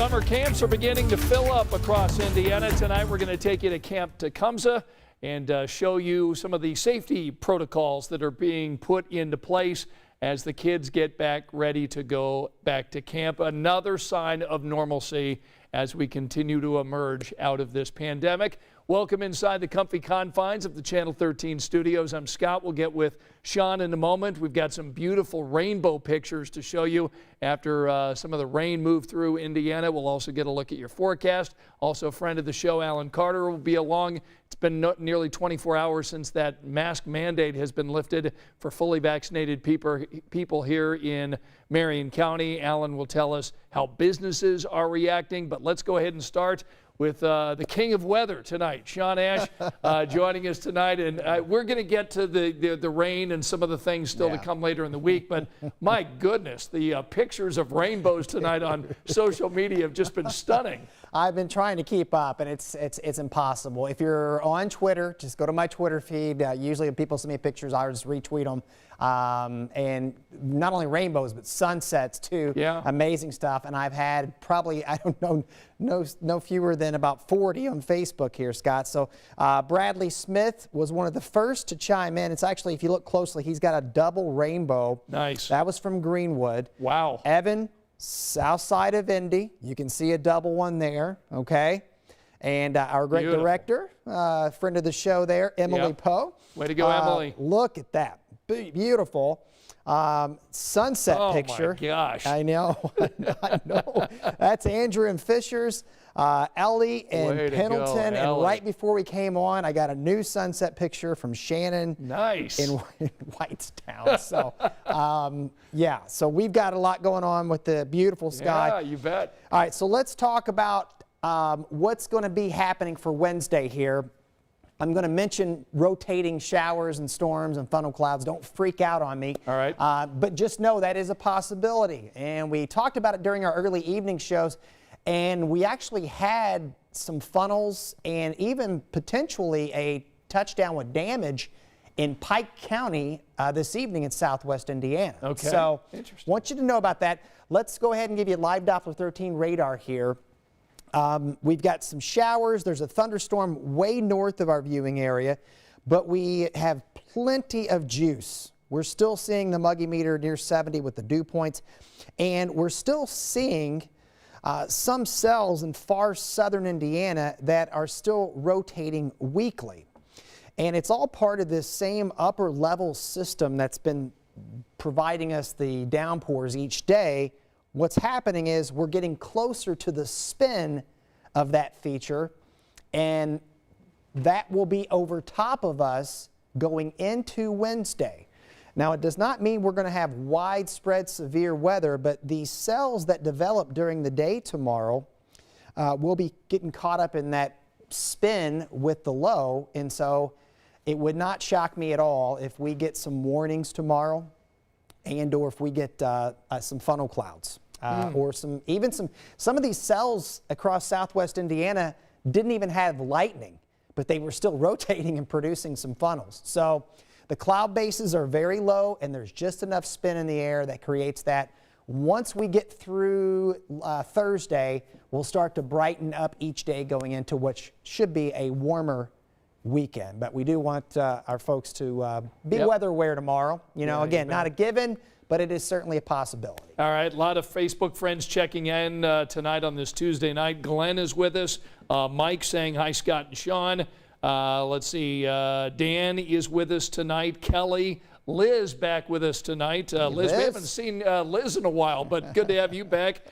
Summer camps are beginning to fill up across Indiana. Tonight we're going to take you to Camp Tecumseh and show you some of the safety protocols that are being put into place as the kids get back ready to go back to camp. Another sign of normalcy as we continue to emerge out of this pandemic. Welcome inside the comfy confines of the Channel 13 studios. I'm Scott. We'll get with Sean in a moment. We've got some beautiful rainbow pictures to show you after some of the rain moved through Indiana. We'll also get a look at your forecast. Also, a friend of the show, Alan Carter, will be along. It's been nearly 24 hours since that mask mandate has been lifted for fully vaccinated people here in Marion County. Alan will tell us how businesses are reacting, but let's go ahead and start with the king of weather tonight, Sean Ash, joining us tonight. And we're going to get to the rain and some of the things still to come later in the week. But my goodness, the pictures of rainbows tonight on social media have just been stunning. I've been trying to keep up, and it's impossible. If you're on Twitter, just go to my Twitter feed. Usually when people send me pictures, I just retweet them. And not only rainbows, but sunsets too. Yeah. Amazing stuff. And I've had probably, I don't know, no fewer than about 40 on Facebook here, Scott. So Bradley Smith was one of the first to chime in. It's actually, if you look closely, he's got a double rainbow. Nice. That was from Greenwood. Wow. Evan, south side of Indy. You can see a double one there. Okay. And our great director, friend of the show there, Emily Poe. Way to go, Emily. Look at that. Beautiful sunset picture. Oh my gosh. I know. I know. That's Andrew and Fisher's, Ellie and Pendleton. And right before we came on, I got a new sunset picture from Shannon. Nice. In Whitestown. So, yeah, so we've got a lot going on with the beautiful sky. Yeah, you bet. All right, so let's talk about what's going to be happening for Wednesday here. I'm going to mention rotating showers and storms and funnel clouds. Don't freak out on me. All right. But just know that is a possibility. And we talked about it during our early evening shows. And we actually had some funnels and even potentially a touchdown with damage in Pike County this evening in southwest Indiana. Okay. So I want you to know about that. Let's go ahead and give you live Doppler 13 radar here. We've got some showers. There's a thunderstorm way north of our viewing area, but we have plenty of juice. We're still seeing the muggy meter near 70 with the dew points, and we're still seeing some cells in far southern Indiana that are still rotating weekly. And it's all part of this same upper level system that's been providing us the downpours each day. What's happening is we're getting closer to the spin of that feature, and that will be over top of us going into Wednesday. Now, it does not mean we're going to have widespread severe weather, but these cells that develop during the day tomorrow will be getting caught up in that spin with the low, and so it would not shock me at all if we get some warnings tomorrow, and or if we get some funnel clouds or some of these cells across southwest Indiana didn't even have lightning, but they were still rotating and producing some funnels. So the cloud bases are very low, and there's just enough spin in the air that creates that. Once we get through Thursday, we'll start to brighten up each day going into what should be a warmer weekend. But we do want our folks to be weather aware tomorrow. You know, again, not a given, but it is certainly a possibility. All right, a lot of Facebook friends checking in tonight on this Tuesday night. Glenn is with us. Mike saying hi, Scott and Sean. Let's see, Dan is with us tonight. Kelly, Liz back with us tonight. Liz, we haven't seen Liz in a while, but good to have you back.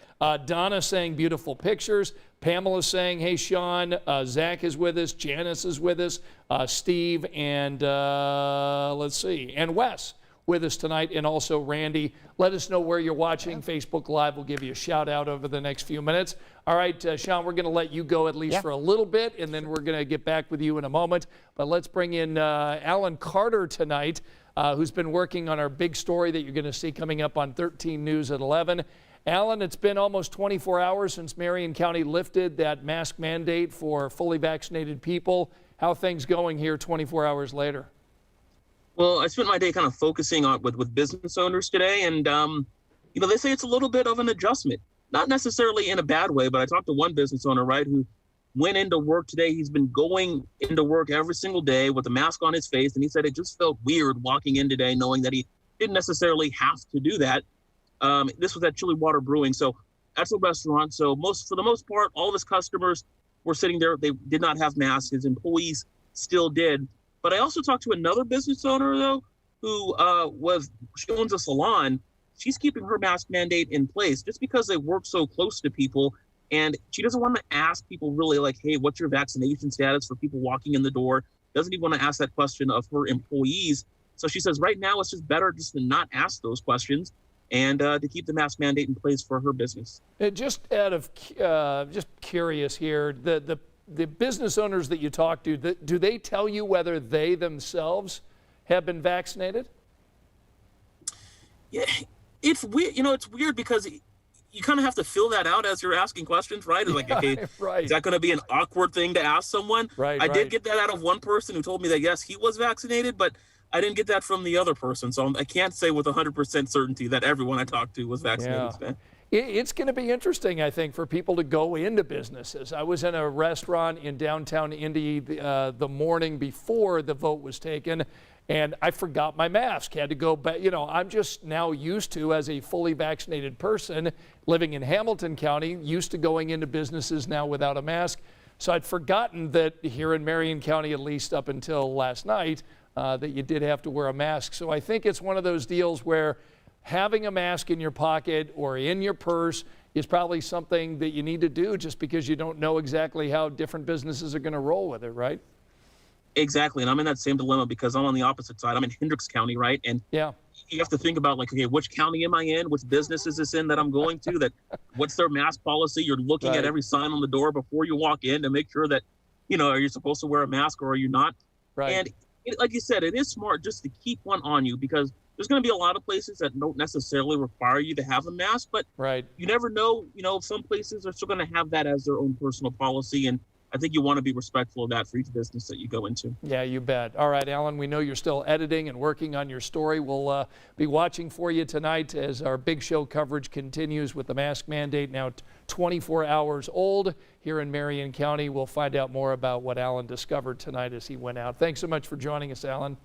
Donna saying beautiful pictures. Pamela saying, hey, Sean. Zach is with us. Janice is with us. Steve and let's see, and Wes with us tonight, and also Randy. Let us know where you're watching. Facebook Live will give you a shout out over the next few minutes. All right, Sean, we're going to let you go at least for a little bit, and then we're going to get back with you in a moment. But let's bring in Alan Carter tonight, who's been working on our big story that you're going to see coming up on 13 News at 11. Alan, it's been almost 24 hours since Marion County lifted that mask mandate for fully vaccinated people. How are things going here 24 hours later? Well, I spent my day kind of focusing on with business owners today, and you know, they say it's a little bit of an adjustment. not necessarily in a bad way, but I talked to one business owner, right, who went into work today. He's been going into work every single day with a mask on his face. And he said it just felt weird walking in today, knowing that he didn't necessarily have to do that. This was at Chili Water Brewing. So that's a restaurant. So for the most part, all of his customers were sitting there. They did not have masks. His employees still did. But I also talked to another business owner, though, who she owns a salon. She's keeping her mask mandate in place just because they work so close to people. And she doesn't want to ask people really like, hey, what's your vaccination status for people walking in the door? Doesn't even want to ask that question of her employees. So she says right now it's just better just to not ask those questions and to keep the mask mandate in place for her business. Just out of just curious here, the business owners that you talk to, do they tell you whether they themselves have been vaccinated? Yeah, it's weird. It's weird because you kind of have to fill that out as you're asking questions, right? It's like, okay, right. Is that going to be an awkward thing to ask someone? Right. I did get that out of one person who told me that, yes, he was vaccinated, but I didn't get that from the other person. So I can't say with 100% certainty that everyone I talked to was vaccinated. Yeah. It's going to be interesting, I think, for people to go into businesses. I was in a restaurant in downtown Indy the morning before the vote was taken, and I forgot my mask. Had to go back. I'm just now used to, as a fully vaccinated person living in Hamilton County, used to going into businesses now without a mask. So I'd forgotten that here in Marion County, at least up until last night, that you did have to wear a mask. So I think it's one of those deals where having a mask in your pocket or in your purse is probably something that you need to do just because you don't know exactly how different businesses are going to roll with it, right? Exactly. And I'm in that same dilemma because I'm on the opposite side. I'm in Hendricks County, right? And yeah, you have to think about like, okay, which county am I in? Which business is this in that I'm going to? That what's their mask policy? You're looking at every sign on the door before you walk in to make sure that, are you supposed to wear a mask or are you not? Right. And like you said, it is smart just to keep one on you because there's going to be a lot of places that don't necessarily require you to have a mask, but you never know, some places are still going to have that as their own personal policy. And I think you want to be respectful of that for each business that you go into. Yeah, you bet. All right, Alan, we know you're still editing and working on your story. We'll be watching for you tonight as our big show coverage continues with the mask mandate now 24 hours old here in Marion County. We'll find out more about what Alan discovered tonight as he went out. Thanks so much for joining us, Alan.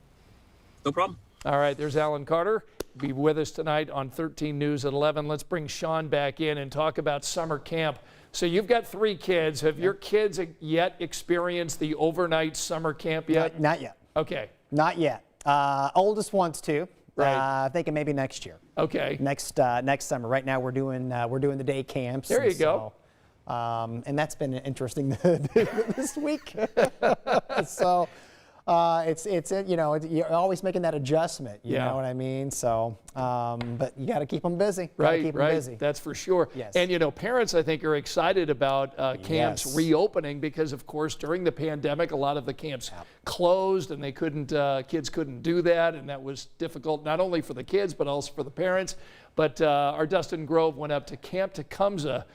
No problem. All right, there's Alan Carter. Be with us tonight on 13 News at 11. Let's bring Sean back in and talk about summer camp. So you've got 3 kids. Have your kids yet experienced the overnight summer camp yet? Not yet. Okay. Not yet. Oldest wants to. Right. Thinking maybe next year. Okay. Next summer. Right now we're doing the day camps. There you go. And that's been interesting this week. So you're always making that adjustment. You know what I mean? So, but you got to keep them busy. Right. That's for sure. Yes. And parents, I think, are excited about camps reopening because, of course, during the pandemic, a lot of the camps closed and they kids couldn't do that, and that was difficult not only for the kids but also for the parents. But our Dustin Grove went up to Camp Tecumseh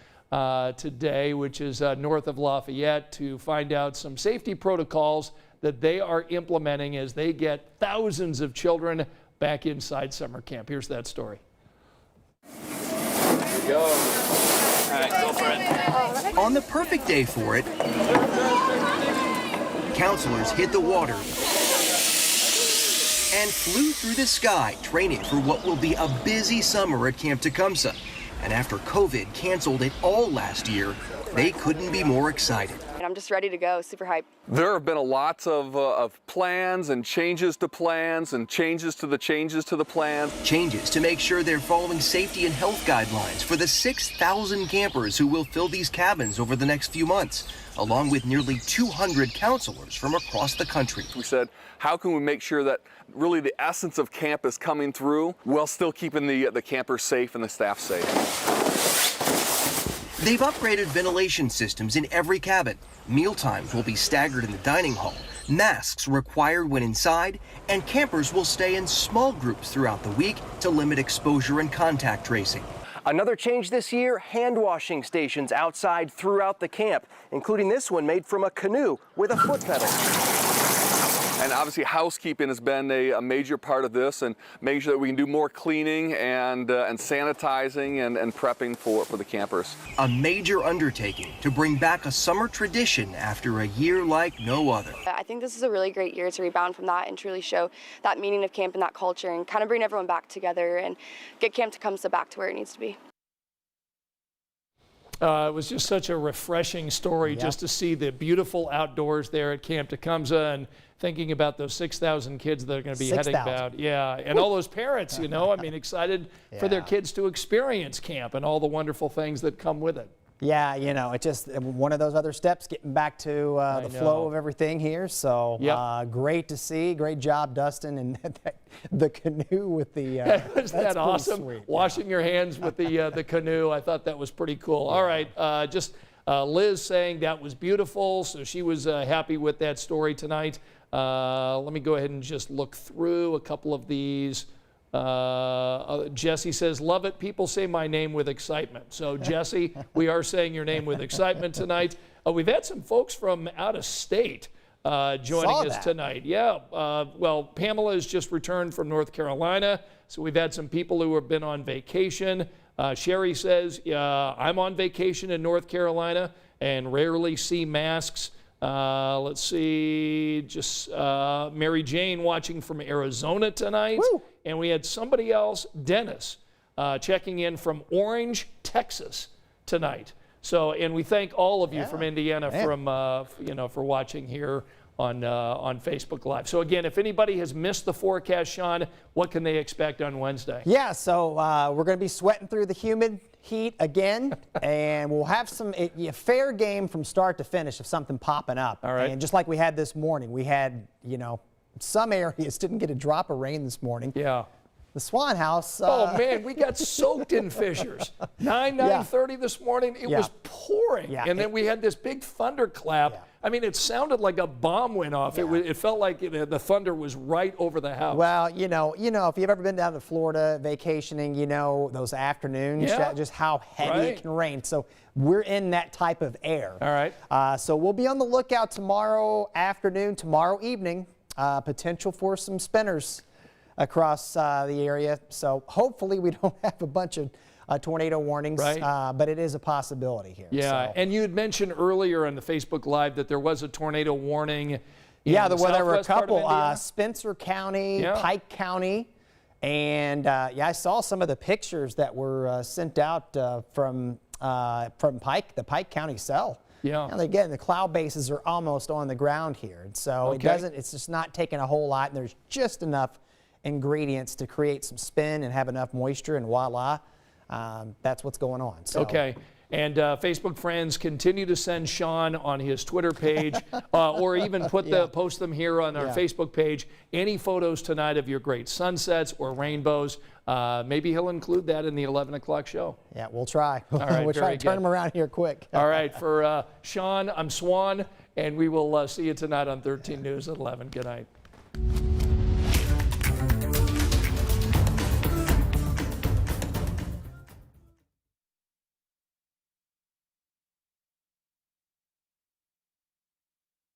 today, which is north of Lafayette, to find out some safety protocols that they are implementing as they get thousands of children back inside summer camp. Here's that story. Here we go. All right, go for it. On the perfect day for it, counselors hit the water and flew through the sky, training for what will be a busy summer at Camp Tecumseh. And after COVID canceled it all last year, they couldn't be more excited. I'm just ready to go, super hyped. There have been a lot of plans and changes to plans and changes to the plans. Changes to make sure they're following safety and health guidelines for the 6,000 campers who will fill these cabins over the next few months, along with nearly 200 counselors from across the country. We said, how can we make sure that really the essence of camp is coming through while still keeping the campers safe and the staff safe? They've upgraded ventilation systems in every cabin. Mealtimes will be staggered in the dining hall, masks required when inside, and campers will stay in small groups throughout the week to limit exposure and contact tracing. Another change this year, hand washing stations outside throughout the camp, including this one made from a canoe with a foot pedal. And obviously housekeeping has been a major part of this, and making sure that we can do more cleaning and sanitizing and prepping for the campers. A major undertaking to bring back a summer tradition after a year like no other. I think this is a really great year to rebound from that and truly show that meaning of camp and that culture and kind of bring everyone back together and get Camp Tecumseh back to where it needs to be. It was just such a refreshing story just to see the beautiful outdoors there at Camp Tecumseh, and thinking about those 6,000 kids that are going to be heading out. Yeah, and all those parents, you know, I mean, excited for their kids to experience camp and all the wonderful things that come with it. Yeah, you know, it's just one of those other steps, getting back to the flow of everything here. So great to see. Great job, Dustin, and the canoe with the. Isn't that awesome? Sweet. Washing your hands with the canoe. I thought that was pretty cool. All right, just Liz saying that was beautiful, so she was happy with that story tonight. Let me go ahead and just look through a couple of these. Jesse says, love it. People say my name with excitement. So, Jesse, we are saying your name with excitement tonight. We've had some folks from out of state joining us tonight. Yeah. Well, Pamela has just returned from North Carolina. So we've had some people who have been on vacation. Sherry says, I'm on vacation in North Carolina and rarely see masks. Let's see, just Mary Jane watching from Arizona tonight. Woo. And we had somebody else, Dennis, checking in from Orange, Texas tonight. So, and we thank all of you from Indiana for watching here on Facebook Live. So again, if anybody has missed the forecast, Sean, what can they expect on Wednesday? Yeah, so we're going to be sweating through the humid heat again, and we'll have a fair game from start to finish of something popping up. All right. And just like we had this morning, we had, some areas didn't get a drop of rain this morning. Yeah. The Swan House. Oh, man, we got soaked in Fishers. 9:30 this morning, it was pouring. Yeah. And then we had this big thunderclap. Yeah. I mean, it sounded like a bomb went off. Yeah. It felt like the thunder was right over the house. Well, if you've ever been down to Florida vacationing, those afternoons, just how heavy it can rain. So we're in that type of air. All right. So we'll be on the lookout tomorrow afternoon, tomorrow evening, potential for some spinners across the area. So hopefully we don't have a bunch of tornado warnings, but it is a possibility here. Yeah, so. And you had mentioned earlier on the Facebook Live that there was a tornado warning. There were a couple, Spencer County, Pike County, and I saw some of the pictures that were sent out from Pike, the Pike County cell. Yeah. And again, the cloud bases are almost on the ground here, and so it's just not taking a whole lot, and there's just enough ingredients to create some spin and have enough moisture, and voila, that's what's going on. So. Okay. And Facebook friends, continue to send Sean on his Twitter page or even post them here on our Facebook page. Any photos tonight of your great sunsets or rainbows. Maybe he'll include that in the 11 o'clock show. Yeah, we'll try. All right, we'll try to turn them around here quick. All right. For Sean, I'm Swan, and we will see you tonight on 13 News at 11. Good night.